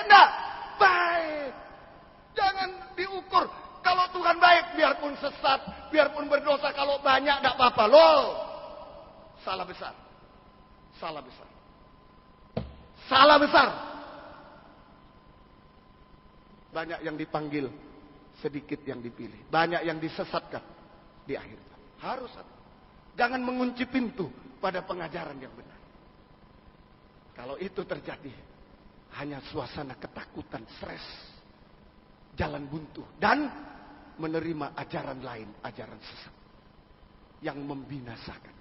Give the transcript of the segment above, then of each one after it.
enggak? Baik. Jangan diukur. Kalau Tuhan baik, biarpun sesat, biarpun berdosa, kalau banyak enggak apa-apa. Loh, salah besar. Salah besar. Salah besar. Banyak yang dipanggil, sedikit yang dipilih. Banyak yang disesatkan di akhir. Harus ada. Jangan mengunci pintu pada pengajaran yang benar. Kalau itu terjadi, hanya suasana ketakutan, stres, jalan buntu, dan menerima ajaran lain, ajaran sesat yang membinasakan.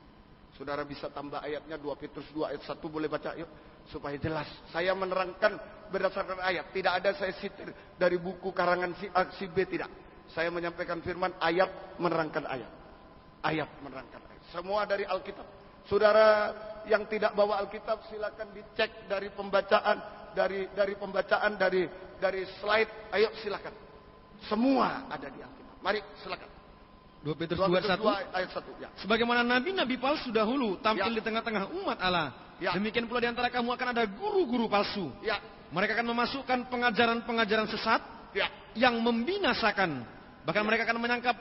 Saudara bisa tambah ayatnya, 2 Petrus 2 ayat 1, boleh baca yuk, supaya jelas. Saya menerangkan berdasarkan ayat, tidak ada saya sitir dari buku karangan si A, si B, tidak. Saya menyampaikan firman, ayat menerangkan ayat. Ayat menerangkan ayat. Semua dari Alkitab. Saudara yang tidak bawa Alkitab, silakan dicek dari pembacaan, dari slide. Ayo silakan. Semua ada di Alkitab. Mari silakan. 2 Petrus 2 ayat 1. Ya. Sebagaimana nabi-nabi palsu dahulu tampil di tengah-tengah umat Allah, demikian pula di antara kamu akan ada guru-guru palsu. Mereka akan memasukkan pengajaran-pengajaran sesat yang membinasakan. Bahkan mereka akan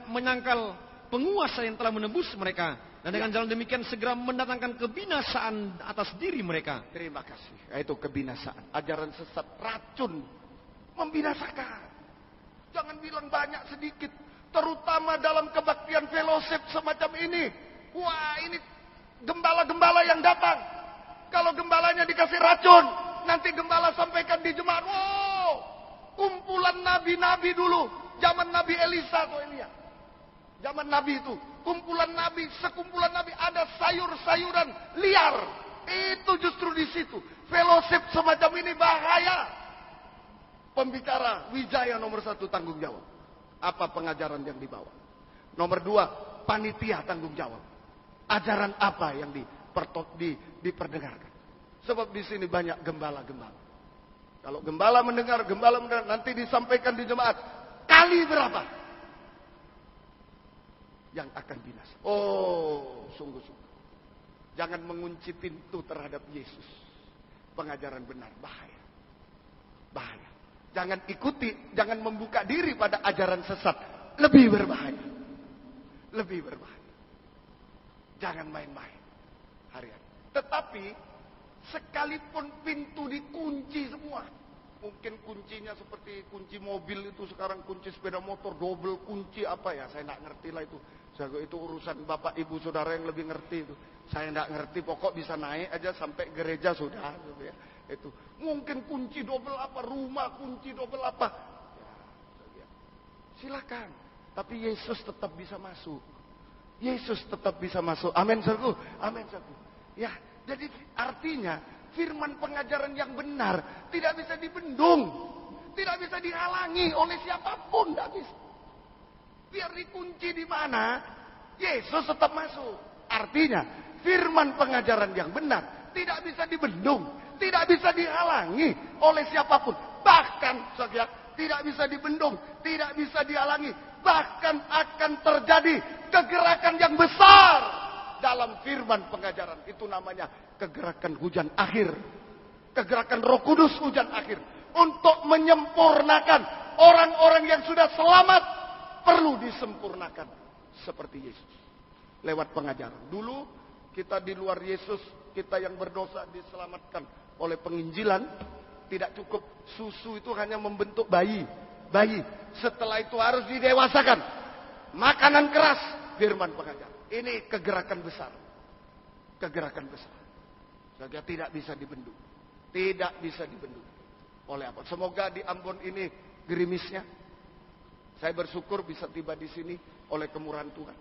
menyangkal penguasa yang telah menebus mereka. Dan dengan jalan demikian segera mendatangkan kebinasaan atas diri mereka. Terima kasih. Itu kebinasaan. Ajaran sesat, racun, membinasakan. Jangan bilang banyak sedikit. Terutama dalam kebaktian fellowship semacam ini. Wah, ini gembala-gembala yang datang. Kalau gembalanya dikasih racun, nanti gembala sampaikan di jemaat. Wow, kumpulan nabi-nabi dulu. Zaman Nabi Elisa atau Elia. Zaman Nabi itu. Kumpulan nabi, sekumpulan nabi, ada sayur-sayuran liar. Itu justru di situ. Fellowship semacam ini bahaya. Pembicara Wijaya nomor 1 tanggung jawab. Apa pengajaran yang dibawa? Nomor 2, panitia tanggung jawab. Ajaran apa yang diperdengarkan? Sebab di sini banyak gembala-gembala. Kalau gembala mendengar, nanti disampaikan di jemaat. Kali berapa yang akan binasa? Oh, sungguh-sungguh. Jangan mengunci pintu terhadap Yesus. Pengajaran benar, bahaya. Bahaya. Jangan ikuti, jangan membuka diri pada ajaran sesat. Lebih berbahaya. Lebih berbahaya. Jangan main-main hari-hari. Tetapi, sekalipun pintu dikunci semua. Mungkin kuncinya seperti kunci mobil itu, sekarang kunci sepeda motor, double kunci apa ya, saya tidak ngerti lah itu. Itu urusan bapak ibu saudara yang lebih ngerti itu. Saya tidak ngerti, pokok bisa naik aja sampai gereja sudah. Ya. Itu mungkin kunci double apa, rumah kunci double apa. Ya, silakan. Tapi Yesus tetap bisa masuk. Yesus tetap bisa masuk. Amin, saudaraku. Amin, saudaraku. Ya, jadi artinya firman pengajaran yang benar tidak bisa dibendung, tidak bisa dihalangi oleh siapapun, tidak bisa. Biar dikunci di mana, Yesus tetap masuk. Artinya, firman pengajaran yang benar tidak bisa dibendung, tidak bisa dihalangi oleh siapapun. Bahkan, saudara, tidak bisa dibendung, tidak bisa dihalangi. Bahkan akan terjadi kegerakan yang besar dalam firman pengajaran. Itu namanya kegerakan hujan akhir. Kegerakan Roh Kudus hujan akhir. Untuk menyempurnakan orang-orang yang sudah selamat. Perlu disempurnakan seperti Yesus. Lewat pengajaran. Dulu kita di luar Yesus, kita yang berdosa diselamatkan oleh penginjilan. Tidak cukup susu itu hanya membentuk bayi. Setelah itu harus didewasakan. Makanan keras, firman pengajaran. Ini kegerakan besar. Kegerakan besar. Sehingga tidak bisa dibendung. Tidak bisa dibendung. Oleh apa? Semoga di Ambon ini gerimisnya. Saya bersyukur bisa tiba di sini oleh kemurahan Tuhan.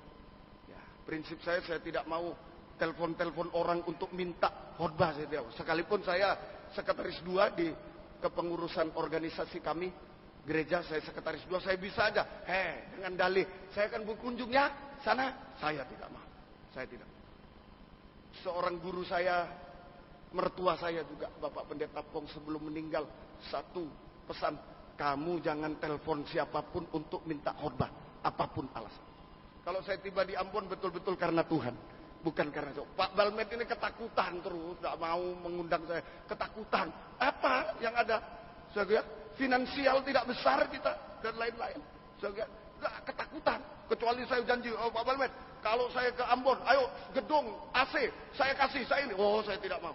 Ya, prinsip saya tidak mau telepon-telepon orang untuk minta khotbah. Sekalipun saya sekretaris 2 di kepengurusan organisasi kami, gereja, saya sekretaris 2, saya bisa aja. Dengan dalih, saya akan berkunjung ya sana. Saya tidak mau. Saya tidak. Seorang guru saya, mertua saya juga, Bapak Pendeta Pong, sebelum meninggal, satu pesan. Kamu jangan telepon siapapun untuk minta khotbah, apapun alasan. Kalau saya tiba di Ambon betul-betul karena Tuhan, bukan karena Pak Balmet ini ketakutan terus, tidak mau mengundang saya. Ketakutan. Apa yang ada? Saudara, finansial tidak besar kita dan lain-lain. Saudara, enggak ketakutan. Kecuali saya janji, oh Pak Balmet, kalau saya ke Ambon, ayo gedung AC, saya kasih, saya ini. Oh, saya tidak mau.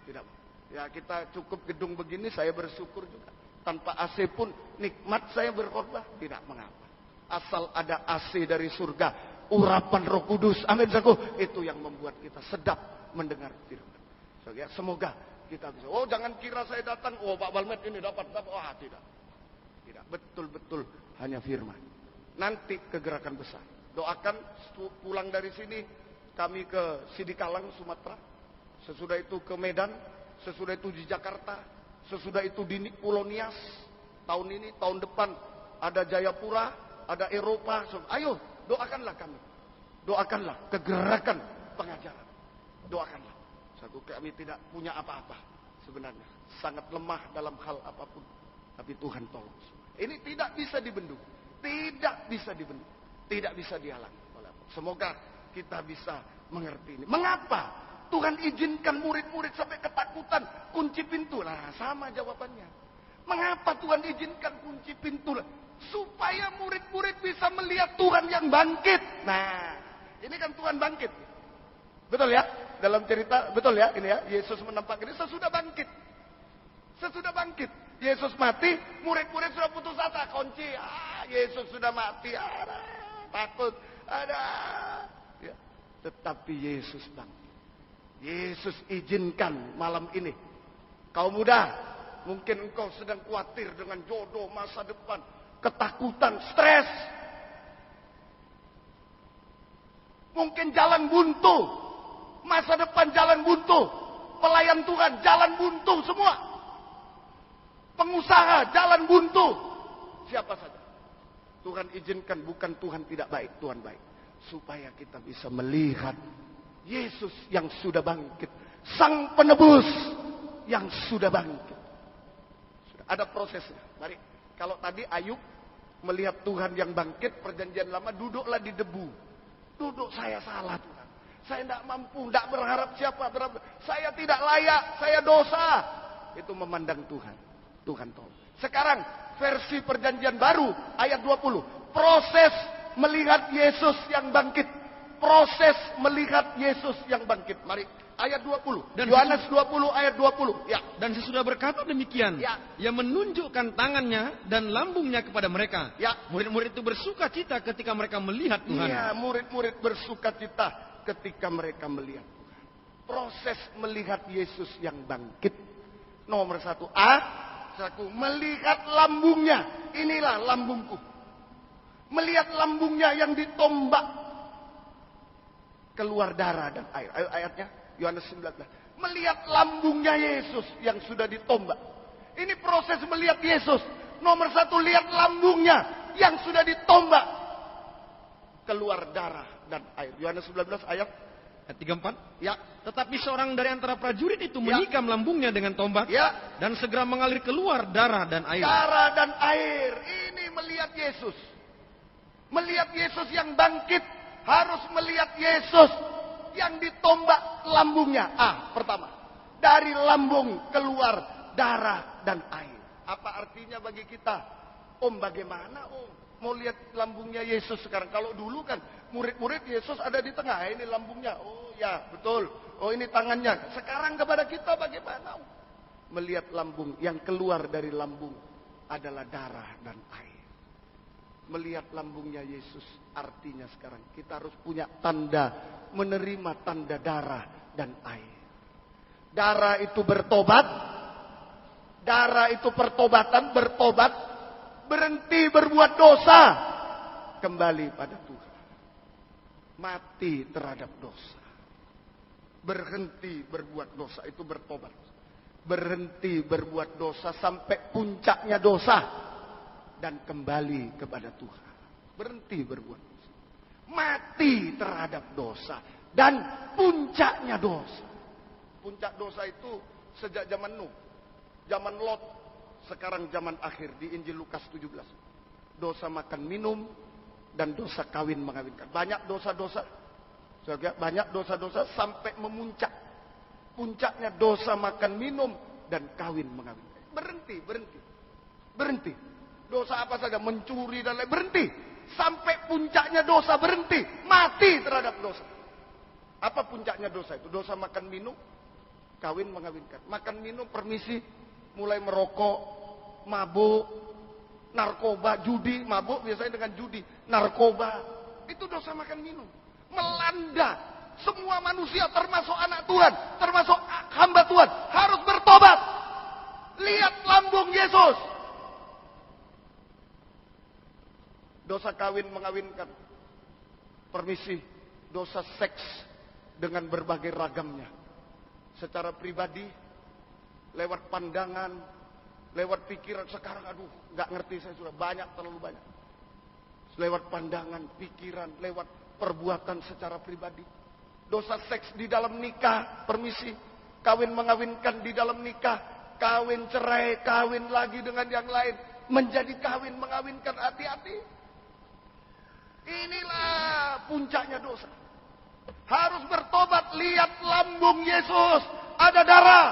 Tidak mau. Ya kita cukup gedung begini, saya bersyukur juga. Tanpa AC pun nikmat saya berkhotbah, tidak mengapa. Asal ada AC dari surga, urapan Roh Kudus, amin saku, itu yang membuat kita sedap mendengar firman. Saudara, semoga kita bisa. Oh, jangan kira saya datang, oh Pak Balmet ini dapat. Wah, tidak. Tidak, betul-betul hanya firman. Nanti kegerakan besar. Doakan pulang dari sini kami ke Sidikalang, Sumatera. Sesudah itu ke Medan, sesudah itu di Jakarta, sesudah itu di Pulau Nias. Tahun ini, tahun depan ada Jayapura, ada Eropa. Ayo, doakanlah kami. Doakanlah kegerakan pengajaran. Doakanlah. Kami tidak punya apa-apa sebenarnya. Sangat lemah dalam hal apapun. Tapi Tuhan tolong. Ini tidak bisa dibendung. Tidak bisa dibendung. Tidak bisa dihalangi. Semoga kita bisa mengerti ini. Mengapa Tuhan izinkan murid-murid sampai ketakutan kunci pintu? Nah, sama jawabannya. Mengapa Tuhan izinkan kunci pintu? Supaya murid-murid bisa melihat Tuhan yang bangkit. Nah, ini kan Tuhan bangkit. Betul ya? Dalam cerita, betul ya? Ini ya, Yesus menampakkan ini sesudah bangkit. Sesudah bangkit. Yesus mati, murid-murid sudah putus asa, kunci. Yesus sudah mati, takut, ya. Tetapi Yesus bangkit. Yesus izinkan malam ini. Kaum muda, mungkin engkau sedang khawatir dengan jodoh, masa depan, ketakutan, stres. Mungkin jalan buntu, masa depan jalan buntu, pelayan Tuhan jalan buntu semua. Pengusaha jalan buntu. Siapa saja. Tuhan izinkan, bukan Tuhan tidak baik, Tuhan baik. Supaya kita bisa melihat Yesus yang sudah bangkit. Sang penebus yang sudah bangkit. Sudah ada prosesnya. Mari, kalau tadi Ayub melihat Tuhan yang bangkit, perjanjian lama, duduklah di debu. Duduk, saya salah Tuhan. Saya tidak mampu, tidak berharap siapa. Saya tidak layak, saya dosa. Itu memandang Tuhan. Tuhan tolong. Sekarang versi perjanjian baru ayat 20. Proses melihat Yesus yang bangkit. Proses melihat Yesus yang bangkit. Mari ayat 20. Dan Yohanes 20 ayat 20. Ya. Dan sesudah berkata demikian, ya, ia menunjukkan tangannya dan lambungnya kepada mereka. Ya. Murid-murid itu bersuka cita ketika mereka melihat Tuhan. Iya, murid-murid bersuka cita ketika mereka melihat Tuhan. Proses melihat Yesus yang bangkit. Nomor 1 aku melihat lambungnya. Inilah lambungku. Melihat lambungnya yang ditombak. Keluar darah dan air. Ayo ayatnya. Yohanes 19. Melihat lambungnya Yesus yang sudah ditombak. Ini proses melihat Yesus. Nomor 1, lihat lambungnya yang sudah ditombak. Keluar darah dan air. Yohanes 19 ayat 34. Ya. Tetapi seorang dari antara prajurit itu menikam lambungnya dengan tombak. Ya. Dan segera mengalir keluar darah dan air. Darah dan air. Ini melihat Yesus. Melihat Yesus yang bangkit. Harus melihat Yesus yang ditombak lambungnya. Pertama. Dari lambung keluar darah dan air. Apa artinya bagi kita? Om, bagaimana Om? Mau lihat lambungnya Yesus sekarang. Kalau dulu kan murid-murid Yesus ada di tengah. Ini lambungnya. Oh ya, betul. Oh ini tangannya. Sekarang kepada kita bagaimana? Melihat lambung. Yang keluar dari lambung adalah darah dan air. Melihat lambungnya Yesus artinya sekarang kita harus punya tanda. Menerima tanda darah dan air. Darah itu bertobat. Darah itu pertobatan, bertobat. Berhenti berbuat dosa. Kembali pada Tuhan. Mati terhadap dosa. Berhenti berbuat dosa. Itu bertobat. Berhenti berbuat dosa sampai puncaknya dosa. Dan kembali kepada Tuhan. Berhenti berbuat dosa. Mati terhadap dosa. Dan puncaknya dosa. Puncak dosa itu sejak zaman Nuh. Zaman Lot. Sekarang zaman akhir di Injil Lukas 17. Dosa makan minum dan dosa kawin mengawinkan. Banyak dosa-dosa. Banyak dosa-dosa sampai memuncak. Puncaknya dosa makan minum dan kawin mengawinkan. Berhenti. Dosa apa saja, mencuri dan lain, berhenti. Sampai puncaknya dosa berhenti, mati terhadap dosa. Apa puncaknya dosa itu? Dosa makan minum, kawin mengawinkan. Makan minum, permisi, mulai merokok, mabuk, narkoba, judi, mabuk biasanya dengan judi, narkoba. Itu dosa makan minum. Melanda semua manusia, termasuk anak Tuhan, termasuk hamba Tuhan, harus bertobat. Lihat lambung Yesus. Dosa kawin mengawinkan, permisi, dosa seks dengan berbagai ragamnya. Secara pribadi, lewat pandangan, lewat pikiran. Sekarang aduh, nggak ngerti saya sudah banyak, terlalu banyak. Lewat pandangan, pikiran, lewat perbuatan secara pribadi. Dosa seks di dalam nikah, permisi, kawin mengawinkan di dalam nikah, kawin cerai, kawin lagi dengan yang lain, menjadi kawin mengawinkan, hati-hati. Inilah puncaknya dosa. Harus bertobat, lihat lambung Yesus, ada darah.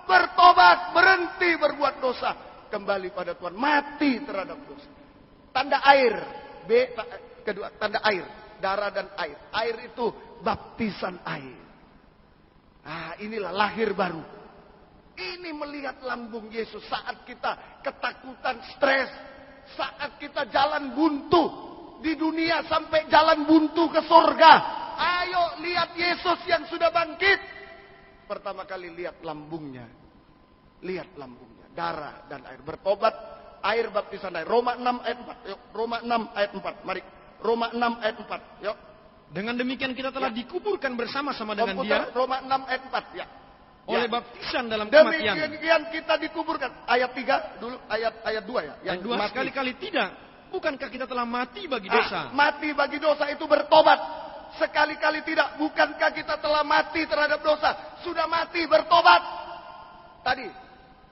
Bertobat, berhenti berbuat dosa, kembali pada Tuhan, mati terhadap dosa. Tanda air, kedua, tanda air, darah dan air. Air itu baptisan air. Nah, inilah lahir baru. Ini melihat lambung Yesus saat kita ketakutan, stres, saat kita jalan buntu di dunia sampai jalan buntu ke surga. Ayo lihat Yesus yang sudah bangkit. Pertama kali lihat lambungnya. Lihat lambungnya, darah dan air. Bertobat, air baptisan air. Roma 6 ayat 4. Yuk, Roma 6 ayat 4. Mari. Roma 6 ayat 4. Yuk. Dengan demikian kita telah dikuburkan bersama-sama dengan Dia. Roma 6 ayat 4. Ya. Oleh baptisan dalam kematian. Demikian kita dikuburkan. Ayat 3 dulu, ayat 2 ya. Yang 2 sekali-kali tidak. Bukankah kita telah mati bagi dosa? Mati bagi dosa itu bertobat. Sekali-kali tidak. Bukankah kita telah mati terhadap dosa? Sudah mati, bertobat. Tadi,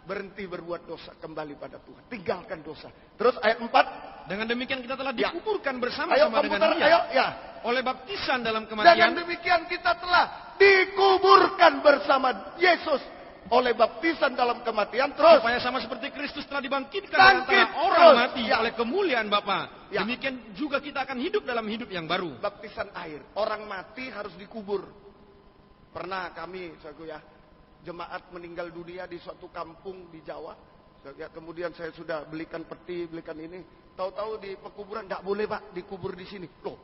berhenti berbuat dosa, kembali pada Tuhan. Tinggalkan dosa. Terus ayat 4. Dengan demikian kita telah dikuburkan bersama-sama dengan Dia. Ya. Oleh baptisan dalam kematian. Dengan demikian kita telah dikuburkan bersama Yesus. Oleh baptisan dalam kematian, terus supaya sama seperti Kristus telah dibangkitkan dari antara orang mati oleh kemuliaan Bapa. Demikian juga kita akan hidup dalam hidup yang baru. Baptisan air. Orang mati harus dikubur. Pernah kami, jemaat meninggal dunia di suatu kampung di Jawa. Kemudian saya sudah belikan peti, belikan ini. Tahu-tahu di pekuburan, tidak boleh Pak dikubur di sini. Loh,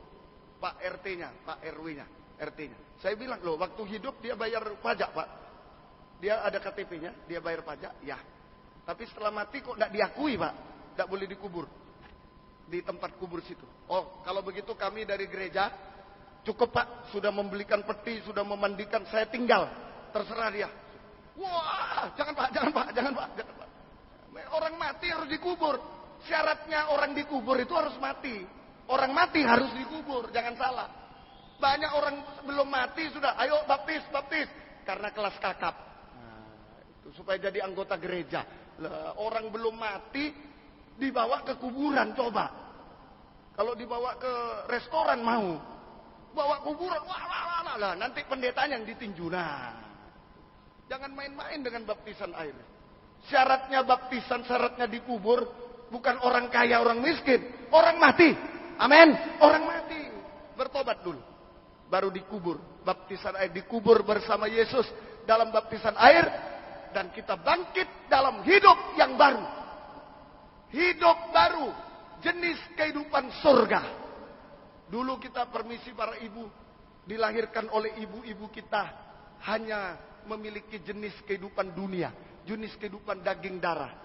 Pak RT-nya, Pak RW-nya, RT-nya. Saya bilang, loh waktu hidup dia bayar pajak Pak. Dia ada KTP-nya, dia bayar pajak, ya. Tapi setelah mati kok tidak diakui Pak. Tidak boleh dikubur di tempat kubur situ. Oh, kalau begitu kami dari gereja, cukup Pak, sudah membelikan peti, sudah memandikan, saya tinggal. Terserah dia. Wah, jangan Pak. Orang mati harus dikubur. Syaratnya orang dikubur itu harus mati. Orang mati harus dikubur, jangan salah. Banyak orang belum mati sudah, ayo baptis. Karena kelas kakap. Supaya jadi anggota gereja. Orang belum mati dibawa ke kuburan, coba. Kalau dibawa ke restoran mau. Bawa kuburan, wah, nanti pendetanya yang ditinju. Nah, jangan main-main dengan baptisan air. Syaratnya baptisan, syaratnya dikubur. Bukan orang kaya, orang miskin. Orang mati. Amin. Orang mati. Bertobat dulu. Baru dikubur. Baptisan air, dikubur bersama Yesus dalam baptisan air. Dan kita bangkit dalam hidup yang baru. Hidup baru. Jenis kehidupan surga. Dulu kita permisi para ibu. Dilahirkan oleh ibu-ibu kita. Hanya memiliki jenis kehidupan dunia. Jenis kehidupan daging darah.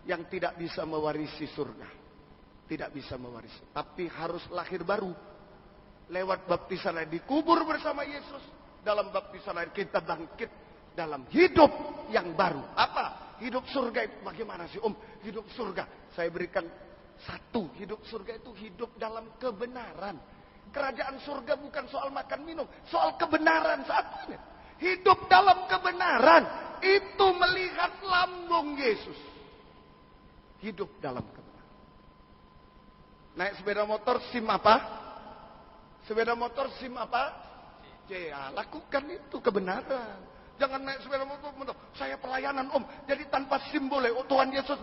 Yang tidak bisa mewarisi surga. Tidak bisa mewarisi. Tapi harus lahir baru. Lewat baptisan air. Dikubur bersama Yesus. Dalam baptisan air kita bangkit. Dalam hidup yang baru. Apa? Hidup surga itu bagaimana sih Om? Hidup surga. Saya berikan satu. Hidup surga itu hidup dalam kebenaran. Kerajaan surga bukan soal makan minum. Soal kebenaran satunya. Hidup dalam kebenaran. Itu melihat lambung Yesus. Hidup dalam kebenaran. Naik sepeda motor SIM apa? Sepeda motor SIM apa? Ya, lakukan itu kebenaran. Jangan naik sepeda motor. Saya pelayanan om. Jadi tanpa simbol Tuhan Yesus